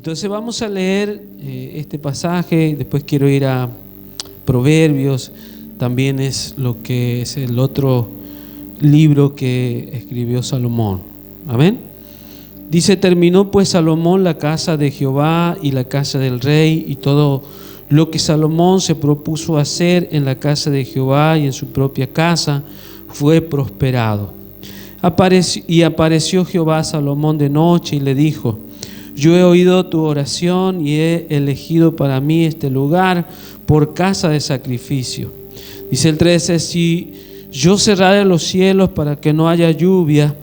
Entonces vamos a leer este pasaje, después quiero ir a Proverbios, también es lo que es el otro libro que escribió Salomón. Amén. Dice: terminó pues Salomón la casa de Jehová y la casa del rey, y todo lo que Salomón se propuso hacer en la casa de Jehová y en su propia casa fue prosperado. Apareció Jehová a Salomón de noche y le dijo: yo he oído tu oración y he elegido para mí este lugar por casa de sacrificio. Dice el 13: si yo cerrare los cielos para que no haya lluvia,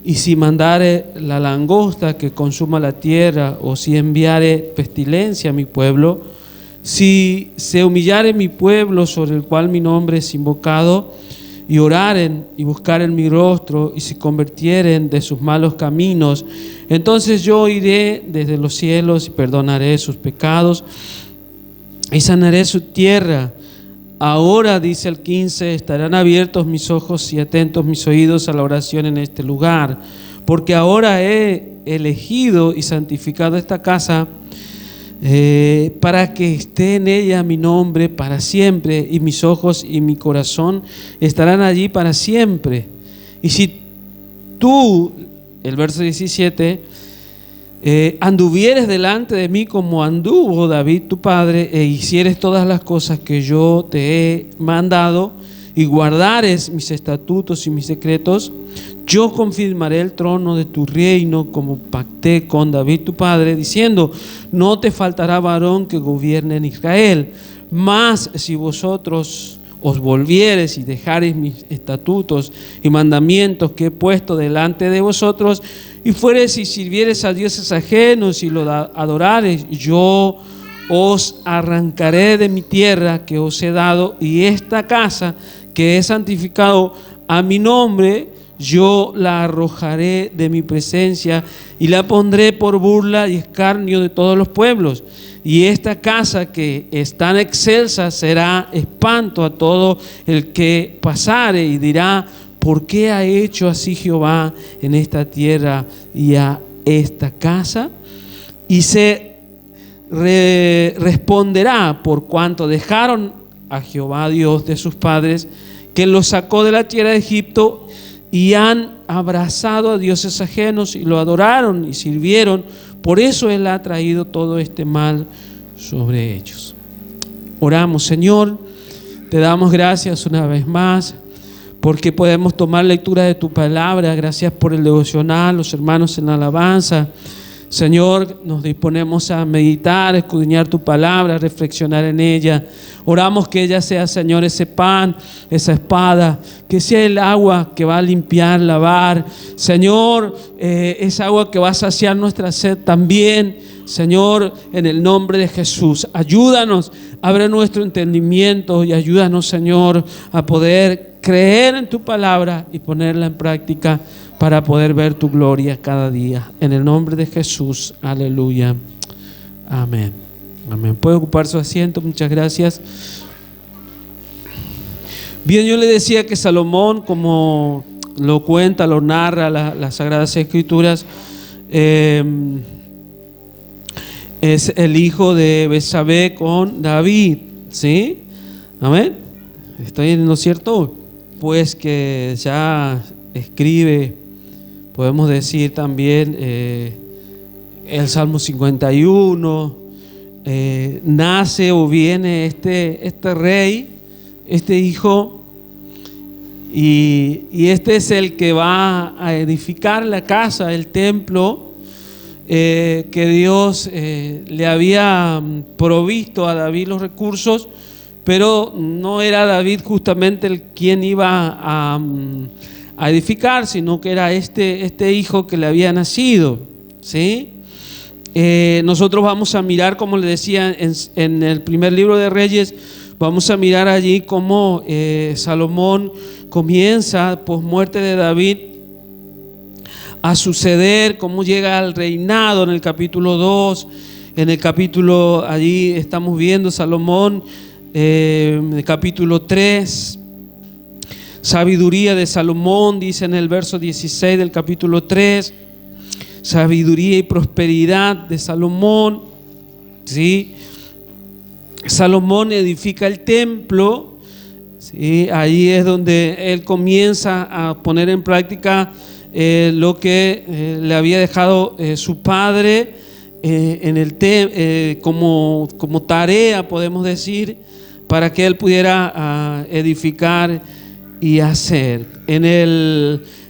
y si mandare la langosta que consuma la tierra, o si enviare pestilencia a mi pueblo, si se humillare mi pueblo sobre el cual mi nombre es invocado, y oraren y buscaren mi rostro, y se convirtieren de sus malos caminos, entonces yo iré desde los cielos y perdonaré sus pecados y sanaré su tierra. Ahora, dice el 15, estarán abiertos mis ojos y atentos mis oídos a la oración en este lugar, porque ahora he elegido y santificado esta casa para que esté en ella mi nombre para siempre, y mis ojos y mi corazón estarán allí para siempre. Y si tú, el verso 17, anduvieres delante de mí como anduvo David tu padre, e hicieres todas las cosas que yo te he mandado, y guardares mis estatutos y mis decretos, yo confirmaré el trono de tu reino como pacté con David tu padre, diciendo: no te faltará varón que gobierne en Israel. Mas si vosotros os volviereis y dejareis mis estatutos y mandamientos que he puesto delante de vosotros, y fuereis y sirviereis a dioses ajenos y lo adorareis, yo os arrancaré de mi tierra que os he dado, y esta casa que he santificado a mi nombre, yo la arrojaré de mi presencia y la pondré por burla y escarnio de todos los pueblos. Y esta casa que es tan excelsa será espanto a todo el que pasare, y dirá: ¿por qué ha hecho así Jehová en esta tierra y a esta casa? Y se responderá: por cuanto dejaron a Jehová Dios de sus padres, que los sacó de la tierra de Egipto, y han abrazado a dioses ajenos y lo adoraron y sirvieron. Por eso Él ha traído todo este mal sobre ellos. Oramos. Señor, te damos gracias una vez más porque podemos tomar lectura de tu palabra. Gracias por el devocional, los hermanos en alabanza. Señor, nos disponemos a meditar, a escudriñar tu palabra, a reflexionar en ella. Oramos que ella sea, Señor, ese pan, esa espada, que sea el agua que va a limpiar, lavar. Señor, esa agua que va a saciar nuestra sed también. Señor, en el nombre de Jesús, ayúdanos, abre nuestro entendimiento y ayúdanos, Señor, a poder creer en tu palabra y ponerla en práctica para poder ver tu gloria cada día. En el nombre de Jesús, aleluya. Amén. Amén. Puede ocupar su asiento, muchas gracias. Bien, yo le decía que Salomón, como lo cuenta, lo narra las Sagradas Escrituras, es el hijo de Betsabé con David, ¿sí? Amén. ¿Estoy en lo cierto? Pues que ya escribe, podemos decir también, el Salmo 51, nace o viene este rey, este hijo, y este es el que va a edificar la casa, el templo, que Dios le había provisto a David los recursos, pero no era David justamente el quien iba a edificar, sino que era este hijo que le había nacido, ¿sí? Nosotros vamos a mirar, como le decía, en el primer libro de Reyes, vamos a mirar allí cómo Salomón comienza, pos muerte de David, a suceder, cómo llega al reinado en el capítulo 2. En el capítulo, allí estamos viendo Salomón, en el capítulo 3, sabiduría de Salomón, dice en el verso 16 del capítulo 3. sabiduría y prosperidad de Salomón, ¿sí? Salomón edifica el templo, ¿sí? Ahí es donde él comienza a poner en práctica lo que le había dejado su padre como tarea, podemos decir, para que él pudiera edificar y hacer.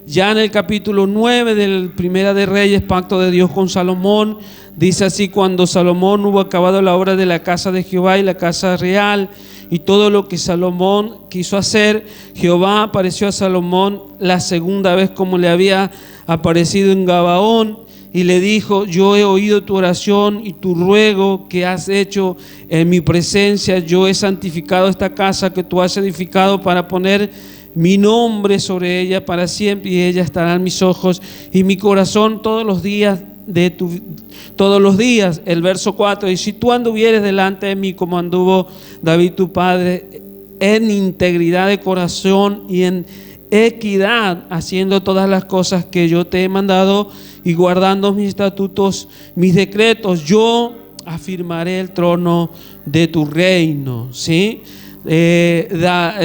Ya en el capítulo 9 del Primera de Reyes, pacto de Dios con Salomón, dice así: cuando Salomón hubo acabado la obra de la casa de Jehová y la casa real y todo lo que Salomón quiso hacer, Jehová apareció a Salomón la segunda vez como le había aparecido en Gabaón, y le dijo: yo he oído tu oración y tu ruego que has hecho en mi presencia. Yo he santificado esta casa que tú has edificado para poner mi nombre sobre ella para siempre, y ella estará en mis ojos y mi corazón todos los días todos los días. El verso 4: y si tú anduvieres delante de mí como anduvo David tu padre, en integridad de corazón y en equidad, haciendo todas las cosas que yo te he mandado y guardando mis estatutos, mis decretos, yo afirmaré el trono de tu reino. ¿Sí? Este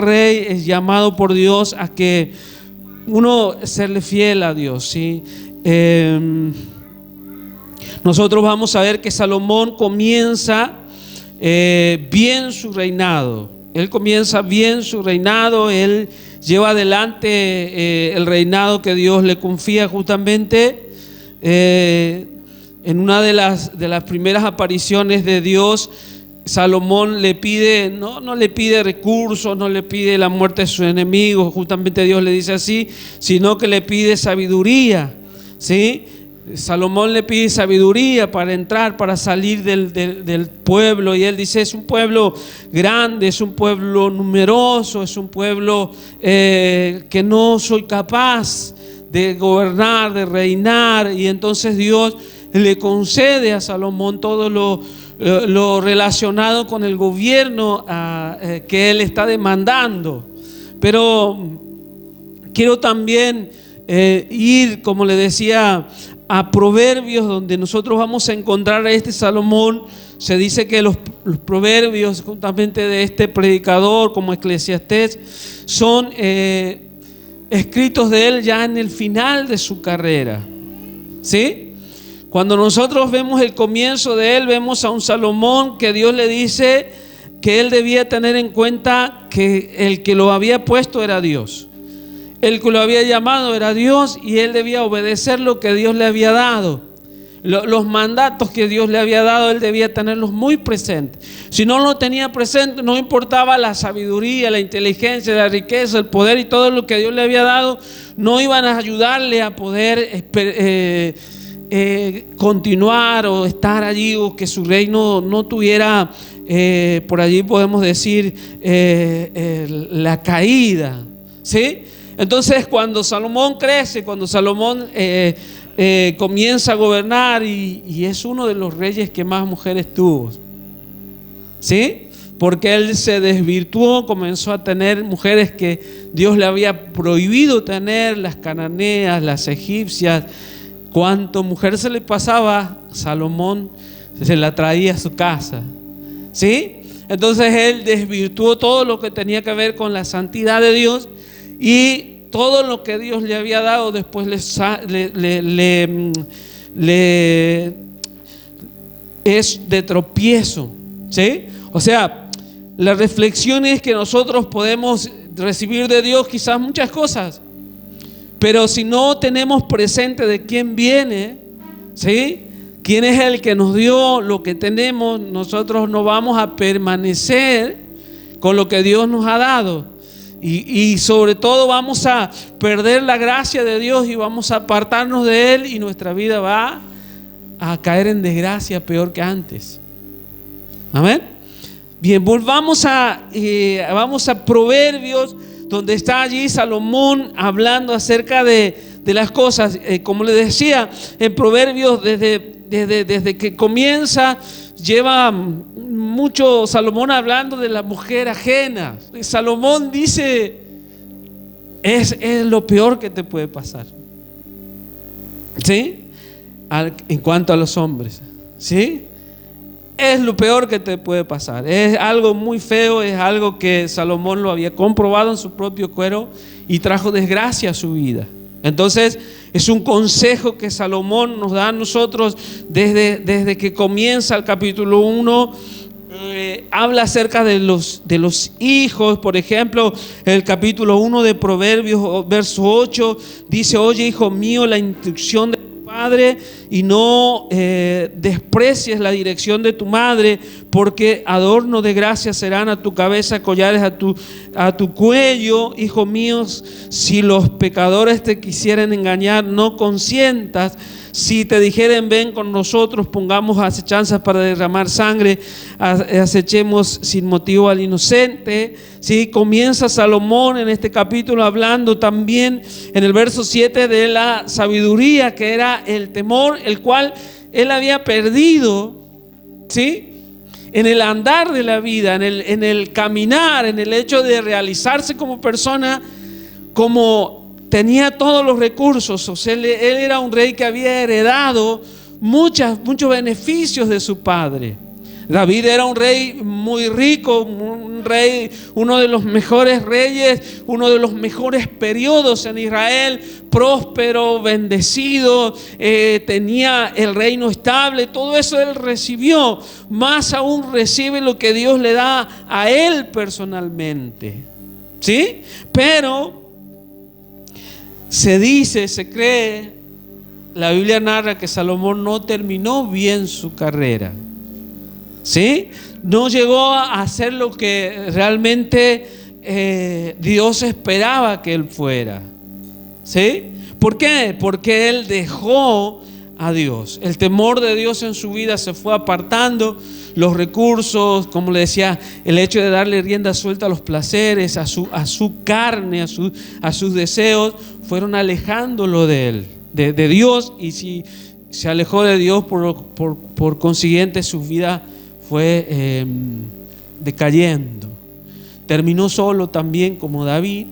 rey es llamado por Dios a que uno serle fiel a Dios, ¿sí? Nosotros vamos a ver que Salomón comienza bien su reinado. Él comienza bien su reinado. Él lleva adelante el reinado que Dios le confía justamente. En una de las primeras apariciones de Dios, Salomón le pide, no le pide recursos, no le pide la muerte de sus enemigos, justamente Dios le dice así, sino que le pide sabiduría, ¿sí? Salomón le pide sabiduría para entrar, para salir del pueblo, y él dice: es un pueblo grande, es un pueblo numeroso, es un pueblo que no soy capaz de gobernar, de reinar. Y entonces Dios le concede a Salomón todo lo relacionado con el gobierno que él está demandando. Pero quiero también ir, como le decía, a Proverbios, donde nosotros vamos a encontrar a este Salomón. Se dice que los proverbios justamente de este predicador, como Eclesiastés, son escritos de él ya en el final de su carrera, ¿sí? Cuando nosotros vemos el comienzo de él, vemos a un Salomón que Dios le dice que él debía tener en cuenta que el que lo había puesto era Dios. El que lo había llamado era Dios, y él debía obedecer lo que Dios le había dado. Los mandatos que Dios le había dado, él debía tenerlos muy presentes. Si no lo tenía presente, no importaba la sabiduría, la inteligencia, la riqueza, el poder y todo lo que Dios le había dado, no iban a ayudarle a poder continuar o estar allí, o que su reino no tuviera, por allí podemos decir, la caída, ¿sí? Entonces, cuando Salomón crece, cuando Salomón comienza a gobernar, y es uno de los reyes que más mujeres tuvo, ¿sí? Porque él se desvirtuó, comenzó a tener mujeres que Dios le había prohibido tener, las cananeas, las egipcias. Cuanto mujer se le pasaba, Salomón se la traía a su casa, ¿sí? Entonces él desvirtuó todo lo que tenía que ver con la santidad de Dios, y todo lo que Dios le había dado después es de tropiezo, ¿sí? O sea, la reflexión es que nosotros podemos recibir de Dios quizás muchas cosas, pero si no tenemos presente de quién viene, ¿sí? Quién es el que nos dio lo que tenemos, nosotros no vamos a permanecer con lo que Dios nos ha dado. Y sobre todo vamos a perder la gracia de Dios, y vamos a apartarnos de Él, y nuestra vida va a caer en desgracia peor que antes. Amén. Bien, volvamos vamos a Proverbios, donde está allí Salomón hablando acerca de las cosas. Como le decía, en Proverbios desde que comienza, lleva mucho Salomón hablando de la mujer ajena. Salomón dice: es lo peor que te puede pasar. ¿Sí? En cuanto a los hombres, ¿sí? Es lo peor que te puede pasar. Es algo muy feo, es algo que Salomón lo había comprobado en su propio cuero y trajo desgracia a su vida. Entonces, es un consejo que Salomón nos da a nosotros desde que comienza el capítulo 1. Habla acerca de los hijos. Por ejemplo, el capítulo 1 de Proverbios, verso 8, dice: oye, hijo mío, la instrucción de tu padre y no desprecies la dirección de tu madre, porque adorno de gracia serán a tu cabeza, collares a tu cuello. Hijo mío, si los pecadores te quisieren engañar, no consientas. Si te dijeren: ven con nosotros, pongamos acechanzas para derramar sangre, acechemos sin motivo al inocente. ¿Sí? Comienza Salomón en este capítulo hablando también en el verso 7 de la sabiduría, que era el temor, el cual él había perdido, ¿sí? En el andar de la vida, en el caminar, en el hecho de realizarse como persona, como tenía todos los recursos. O sea, él era un rey que había heredado muchos beneficios de su padre. David era un rey muy rico, un rey, uno de los mejores reyes, uno de los mejores periodos en Israel, próspero, bendecido, tenía el reino estable. Todo eso él recibió, más aún recibe lo que Dios le da a él personalmente, ¿sí? Pero se dice, se cree, la Biblia narra que Salomón no terminó bien su carrera, ¿sí? No llegó a hacer lo que realmente Dios esperaba que él fuera, ¿sí? ¿Por qué? Porque él dejó a Dios. El temor de Dios en su vida se fue apartando. Los recursos, como le decía, el hecho de darle rienda suelta a los placeres, a su carne, a sus deseos, fueron alejándolo de él, de Dios. Y si se alejó de Dios, por consiguiente su vida fue decayendo. Terminó solo también como David.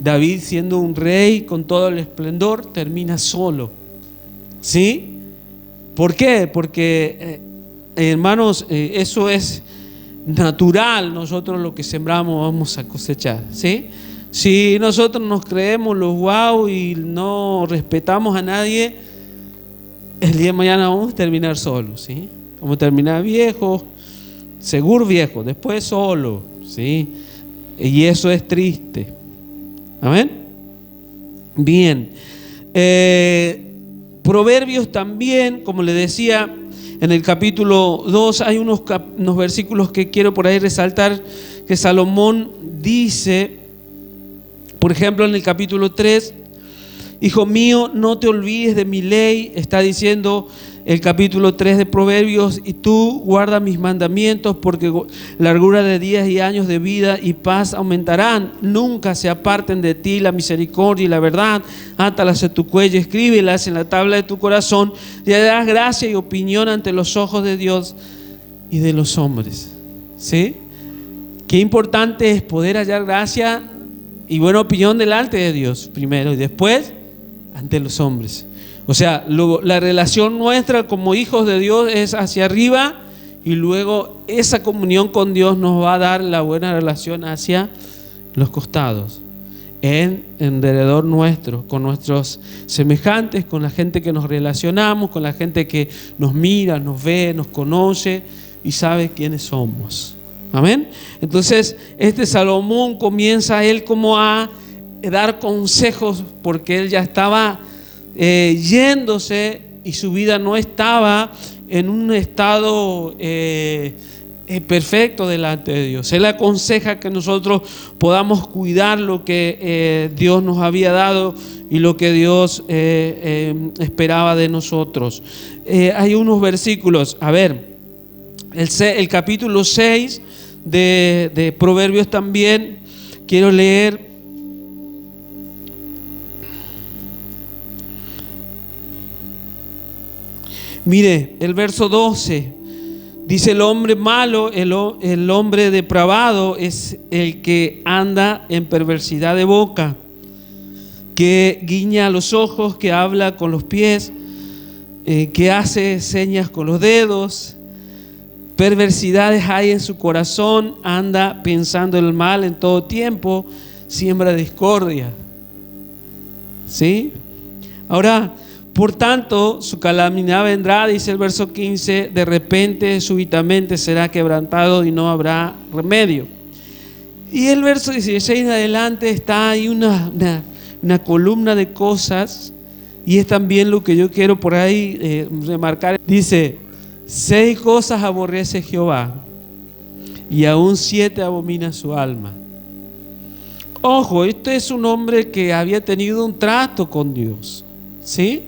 David, siendo un rey con todo el esplendor, termina solo, ¿sí? ¿Por qué? Porque hermanos, eso es natural. Nosotros lo que sembramos vamos a cosechar, ¿sí? Si nosotros nos creemos los guau y no respetamos a nadie, el día de mañana vamos a terminar solos, ¿sí? Vamos a terminar viejos, seguro viejos, después solos, ¿sí? Y eso es triste. Amén. Bien. Proverbios también, como le decía, en el capítulo 2 hay unos versículos que quiero por ahí resaltar, que Salomón dice, por ejemplo, en el capítulo 3: hijo mío, no te olvides de mi ley. Está diciendo el capítulo 3 de Proverbios: y tú guarda mis mandamientos, porque largura de días y años de vida y paz aumentarán. Nunca se aparten de ti la misericordia y la verdad. Átalas a tu cuello, escríbelas en la tabla de tu corazón, y hallarás gracia y opinión ante los ojos de Dios y de los hombres, ¿sí? Qué importante es poder hallar gracia y buena opinión delante de Dios primero, y después ante los hombres. O sea, la relación nuestra como hijos de Dios es hacia arriba, y luego esa comunión con Dios nos va a dar la buena relación hacia los costados, en derredor nuestro, con nuestros semejantes, con la gente que nos relacionamos, con la gente que nos mira, nos ve, nos conoce y sabe quiénes somos. Amén. Entonces, Salomón comienza él como a dar consejos, porque él ya estaba yéndose y su vida no estaba en un estado perfecto delante de Dios. Él aconseja que nosotros podamos cuidar lo que Dios nos había dado y lo que Dios esperaba de nosotros. Hay unos versículos, a ver, el capítulo 6 de Proverbios también quiero leer. Mire, el verso 12 dice: el hombre malo, el hombre depravado es el que anda en perversidad de boca, que guiña los ojos, que habla con los pies, que hace señas con los dedos. Perversidades hay en su corazón, anda pensando el mal en todo tiempo, siembra discordia. ¿Sí? Ahora, por tanto, su calamidad vendrá, dice el verso 15, de repente, súbitamente será quebrantado y no habrá remedio. Y el verso 16 en adelante está ahí una columna de cosas, y es también lo que yo quiero por ahí remarcar. Dice: 6 cosas aborrece Jehová, y aún 7 abomina su alma. Ojo, este es un hombre que había tenido un trato con Dios, ¿sí?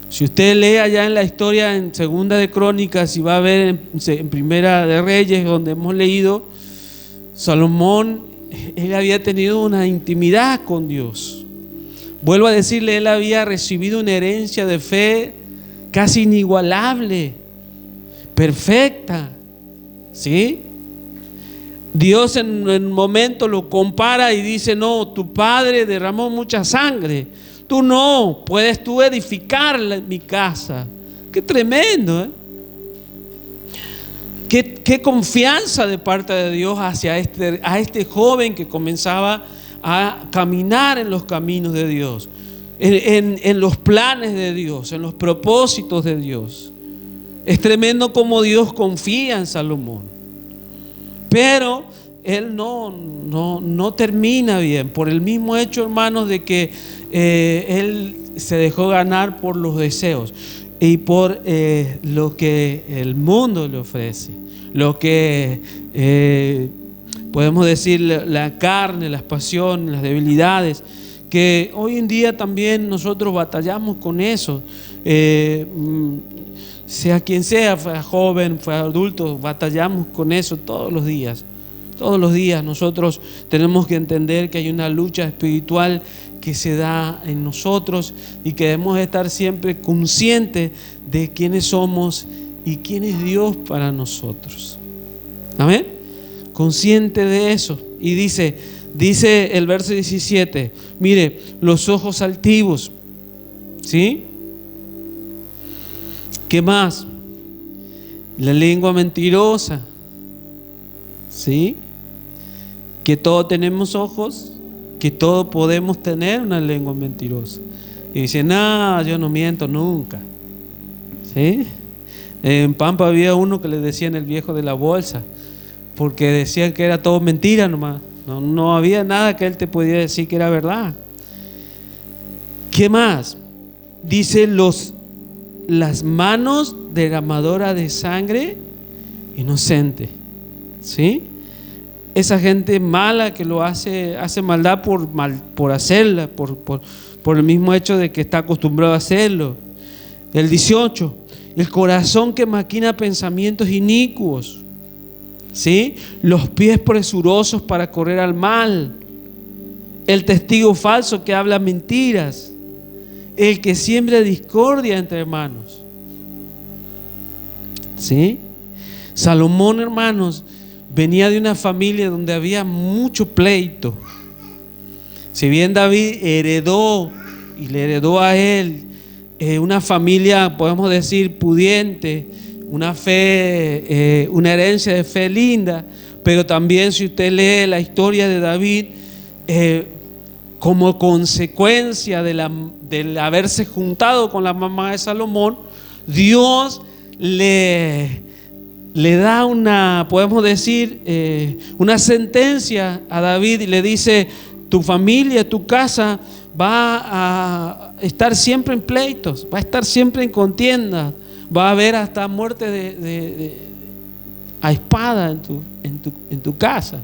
Si usted lee allá en la historia en Segunda de Crónicas, y va a ver en Primera de Reyes, donde hemos leído, Salomón, él había tenido una intimidad con Dios. Vuelvo a decirle, él había recibido una herencia de fe casi inigualable, perfecta, ¿sí? Dios en un momento lo compara y dice: no, tu padre derramó mucha sangre, tú no, puedes tú edificar mi casa. Qué tremendo, ¿eh? Qué confianza de parte de Dios hacia a este joven que comenzaba a caminar en los caminos de Dios, en los planes de Dios, en los propósitos de Dios. Es tremendo cómo Dios confía en Salomón. Pero él no termina bien, por el mismo hecho, hermanos, de que él se dejó ganar por los deseos y por lo que el mundo le ofrece, lo que podemos decir la carne, las pasiones, las debilidades, que hoy en día también nosotros batallamos con eso. Sea quien sea, fue joven, fue adulto, batallamos con eso todos los días. Todos los días nosotros tenemos que entender que hay una lucha espiritual que se da en nosotros, y que debemos estar siempre conscientes de quiénes somos y quién es Dios para nosotros. Amén. Consciente de eso. Y dice el verso 17, mire, los ojos altivos, ¿sí? ¿Qué más? La lengua mentirosa, ¿sí? Que todos tenemos ojos, que todos podemos tener una lengua mentirosa. Y dice: no, yo no miento nunca, ¿sí? En Pampa había uno que le decían el viejo de la bolsa, porque decían que era todo mentira nomás. No había nada que él te podía decir que era verdad. ¿Qué más? Dice las manos derramadoras de sangre inocente, ¿sí? Esa gente mala que lo hace maldad por hacerla, por el mismo hecho de que está acostumbrado a hacerlo. El 18, el corazón que maquina pensamientos inicuos, ¿sí? Los pies presurosos para correr al mal, el testigo falso que habla mentiras, el que siembra discordia entre hermanos, ¿sí? Salomón, hermanos, venía de una familia donde había mucho pleito. Si bien David heredó, y le heredó a él una familia, podemos decir, pudiente, una fe, una herencia de fe linda, pero también, si usted lee la historia de David, como consecuencia del haberse juntado con la mamá de Salomón, Dios le da una, podemos decir, una sentencia a David, y le dice: tu familia, tu casa va a estar siempre en pleitos, va a estar siempre en contienda, va a haber hasta muerte a espada en tu casa.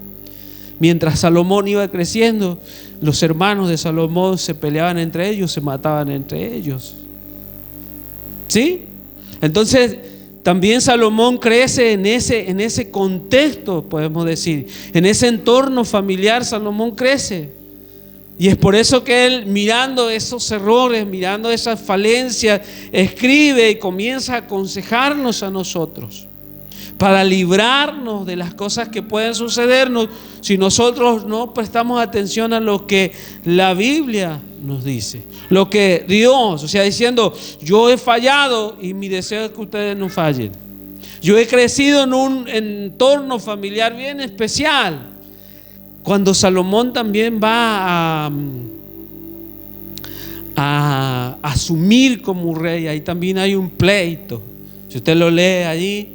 Mientras Salomón iba creciendo, los hermanos de Salomón se peleaban entre ellos, se mataban entre ellos, ¿sí? Entonces también Salomón crece en ese contexto, podemos decir, en ese entorno familiar. Salomón crece, y es por eso que él, mirando esos errores, mirando esas falencias, escribe y comienza a aconsejarnos a nosotros. para librarnos de las cosas que pueden sucedernos si nosotros no prestamos atención a lo que la Biblia nos dice. Lo que Dios, o sea, diciendo, yo he fallado y mi deseo es que ustedes no fallen. Yo he crecido en un entorno familiar bien especial. Cuando Salomón también va a asumir como rey, ahí también hay un pleito. Si usted lo lee allí,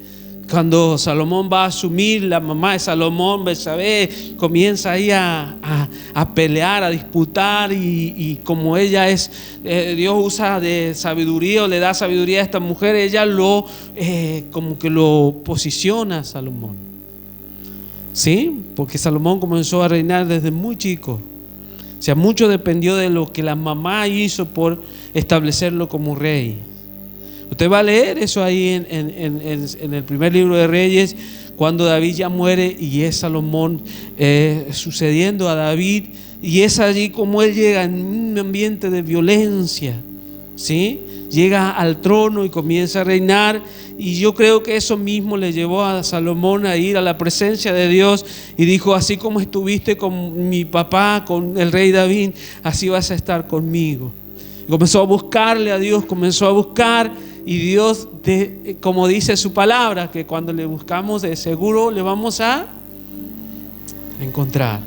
cuando Salomón va a asumir, la mamá de Salomón, Betsabé, comienza ahí a pelear, a disputar, y como ella es, Dios usa de sabiduría o le da sabiduría a esta mujer, ella como que lo posiciona a Salomón. ¿Sí? Porque Salomón comenzó a reinar desde muy chico. O sea, mucho dependió de lo que la mamá hizo por establecerlo como rey. Usted va a leer eso ahí en el primer libro de Reyes, cuando David ya muere y es Salomón sucediendo a David, y es allí como él llega en un ambiente de violencia, ¿sí? Llega al trono y comienza a reinar, y yo creo que eso mismo le llevó a Salomón a ir a la presencia de Dios y dijo, así como estuviste con mi papá, con el rey David, así vas a estar conmigo. Y comenzó a buscarle a Dios, comenzó a buscar, y Dios, como dice su palabra, que cuando le buscamos de seguro le vamos a encontrar.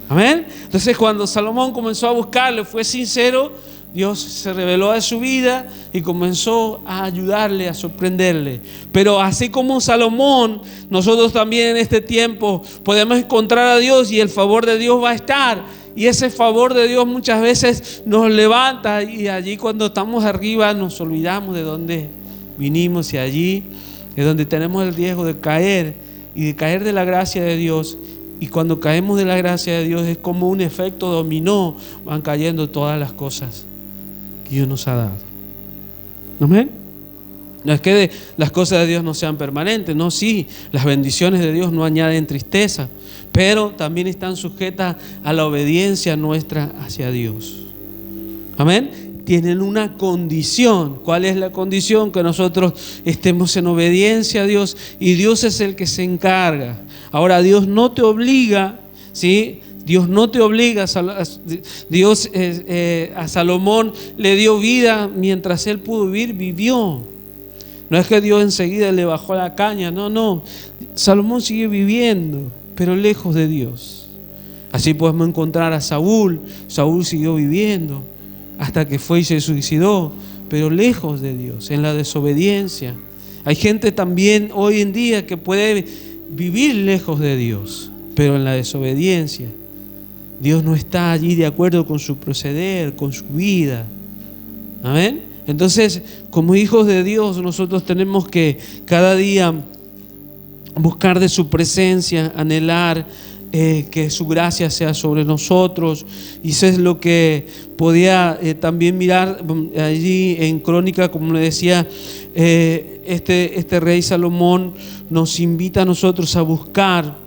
Amén. Entonces cuando Salomón comenzó a buscarle, fue sincero, Dios se reveló a su vida y comenzó a ayudarle, a sorprenderle. Pero así como Salomón, nosotros también en este tiempo podemos encontrar a Dios y el favor de Dios va a estar. Y ese favor de Dios muchas veces nos levanta, y allí cuando estamos arriba nos olvidamos de dónde vinimos, y allí es donde tenemos el riesgo de caer y de caer de la gracia de Dios. Y cuando caemos de la gracia de Dios es como un efecto dominó, van cayendo todas las cosas que Dios nos ha dado. ¿Amén? No es que las cosas de Dios no sean permanentes, no, sí, las bendiciones de Dios no añaden tristeza, pero también están sujetas a la obediencia nuestra hacia Dios. Amén. Tienen una condición. ¿Cuál es la condición? Que nosotros estemos en obediencia a Dios, y Dios es el que se encarga. Ahora, Dios no te obliga, ¿sí? Dios no te obliga. Dios a Salomón le dio vida mientras él pudo vivir, vivió. No es que Dios enseguida le bajó la caña, no. Salomón sigue viviendo, pero lejos de Dios. Así podemos encontrar a Saúl. Saúl siguió viviendo hasta que fue y se suicidó, pero lejos de Dios, en la desobediencia. Hay gente también hoy en día que puede vivir lejos de Dios, pero en la desobediencia. Dios no está allí de acuerdo con su proceder, con su vida. Amén. Entonces, como hijos de Dios, nosotros tenemos que cada día buscar de su presencia, anhelar que su gracia sea sobre nosotros. Y eso es lo que podía también mirar allí en Crónica, como le decía, este rey Salomón nos invita a nosotros a buscar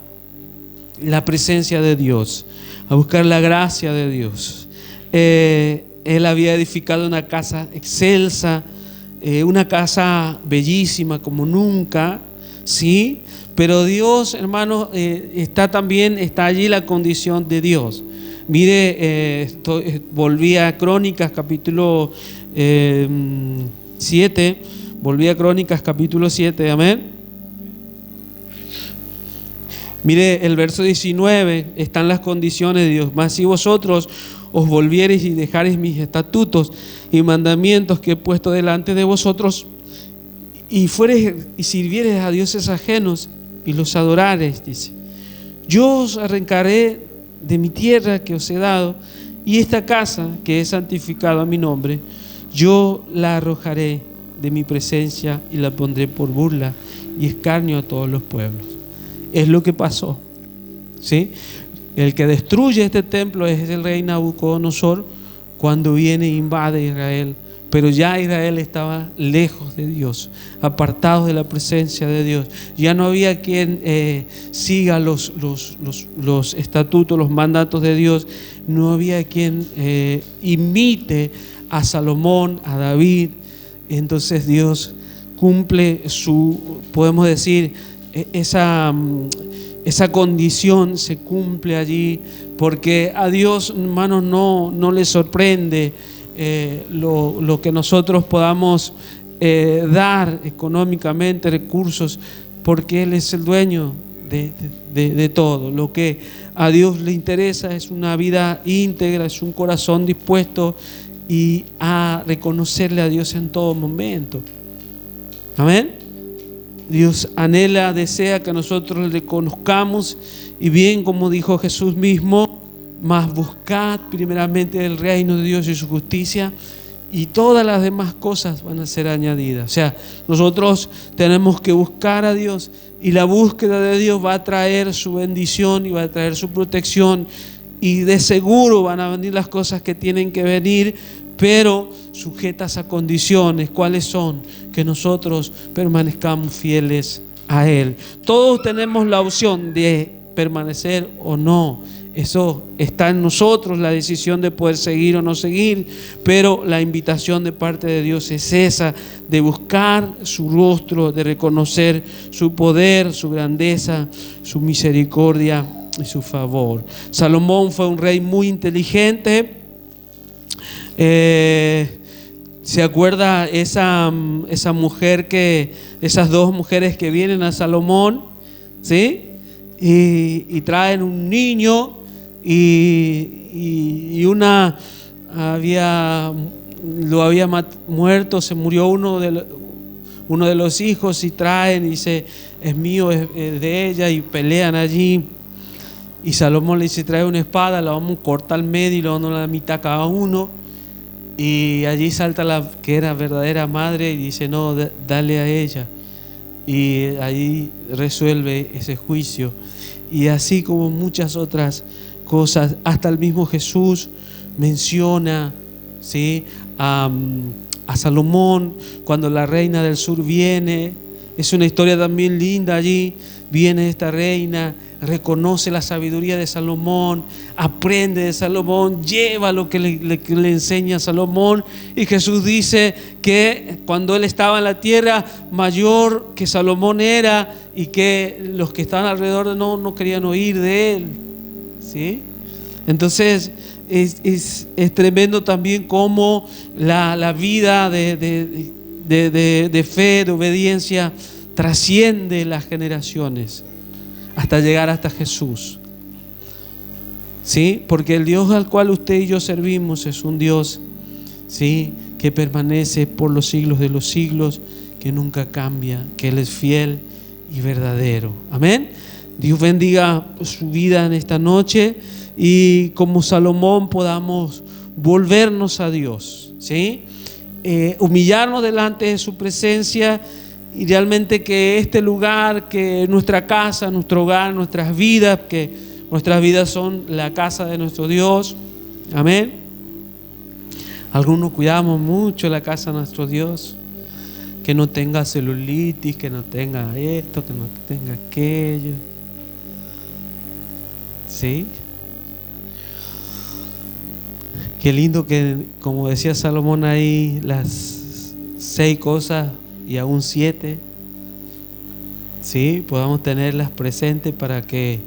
la presencia de Dios, a buscar la gracia de Dios. Él había edificado una casa excelsa, una casa bellísima como nunca, ¿sí? Pero Dios, hermanos, está allí la condición de Dios. Mire, volví a Crónicas capítulo 7, volví a Crónicas capítulo 7, amén. Mire, el verso 19, están las condiciones de Dios. Mas si vosotros os volviereis y dejareis mis estatutos y mandamientos que he puesto delante de vosotros, y fuereis y sirviereis a dioses ajenos y los adorareis, dice, yo os arrancaré de mi tierra que os he dado, y esta casa que he santificado a mi nombre, yo la arrojaré de mi presencia y la pondré por burla y escarnio a todos los pueblos. Es lo que pasó, ¿sí? El que destruye este templo es el rey Nabucodonosor cuando viene e invade Israel. Pero ya Israel estaba lejos de Dios, apartados de la presencia de Dios. Ya no había quien siga los estatutos, los mandatos de Dios. No había quien imite a Salomón, a David. Entonces Dios cumple podemos decir, esa condición se cumple allí, porque a Dios, hermanos, no le sorprende lo que nosotros podamos dar económicamente, recursos, porque Él es el dueño de todo. Lo que a Dios le interesa es una vida íntegra, es un corazón dispuesto y a reconocerle a Dios en todo momento. Amén. Dios anhela, desea que nosotros le conozcamos, y bien como dijo Jesús mismo, mas buscad primeramente el reino de Dios y su justicia, y todas las demás cosas van a ser añadidas. O sea, nosotros tenemos que buscar a Dios, y la búsqueda de Dios va a traer su bendición y va a traer su protección, y de seguro van a venir las cosas que tienen que venir, pero sujetas a condiciones. ¿Cuáles son? Que nosotros permanezcamos fieles a Él. Todos tenemos la opción de permanecer o no. Eso está en nosotros, la decisión de poder seguir o no seguir, pero la invitación de parte de Dios es esa, de buscar su rostro, de reconocer su poder, su grandeza, su misericordia y su favor. Salomón fue un rey muy inteligente. ¿Se acuerda esa mujer esas dos mujeres que vienen a Salomón, ¿sí? Y traen un niño, y una lo había muerto, se murió uno de los hijos, y traen y dice: es mío, es de ella, y pelean allí. Y Salomón le dice: trae una espada, la vamos a cortar al medio y la vamos a la mitad cada uno. Y allí salta la que era verdadera madre y dice: no, dale a ella. Y ahí resuelve ese juicio. Y así como muchas otras cosas, hasta el mismo Jesús menciona, ¿sí?, a Salomón cuando la reina del sur viene. Es una historia también linda allí. Viene esta reina, reconoce la sabiduría de Salomón, aprende de Salomón, lleva lo que le enseña a Salomón, y Jesús dice que cuando él estaba en la tierra, mayor que Salomón era, y que los que estaban alrededor no querían oír de él, ¿sí? Entonces es tremendo también cómo la vida de fe, de obediencia, trasciende las generaciones hasta llegar hasta Jesús, ¿sí? Porque el Dios al cual usted y yo servimos es un Dios, ¿sí?, que permanece por los siglos de los siglos, que nunca cambia, que Él es fiel y verdadero. Amén. Dios bendiga su vida en esta noche, y como Salomón podamos volvernos a Dios, ¿sí? Humillarnos delante de su presencia, y realmente que este lugar, que nuestra casa, nuestro hogar, nuestras vidas, que nuestras vidas son la casa de nuestro Dios. Amén. Algunos cuidamos mucho la casa de nuestro Dios, que no tenga celulitis, que no tenga esto, que no tenga aquello, ¿sí? Qué lindo que, como decía Salomón ahí, las 6 cosas y aún 7, ¿sí?, podamos tenerlas presentes para que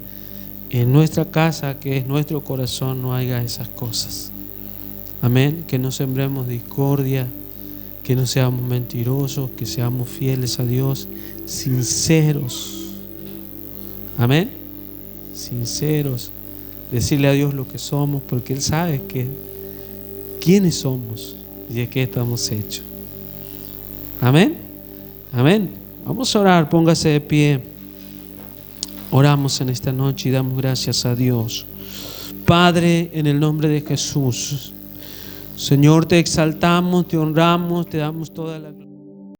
en nuestra casa, que es nuestro corazón, no haya esas cosas. Amén. Que no sembremos discordia, que no seamos mentirosos, que seamos fieles a Dios, sinceros. Amén. Sinceros. Decirle a Dios lo que somos, porque Él sabe quiénes somos y de qué estamos hechos. Amén. Amén. Vamos a orar, póngase de pie. Oramos en esta noche y damos gracias a Dios. Padre, en el nombre de Jesús, Señor, te exaltamos, te honramos, te damos toda la gloria.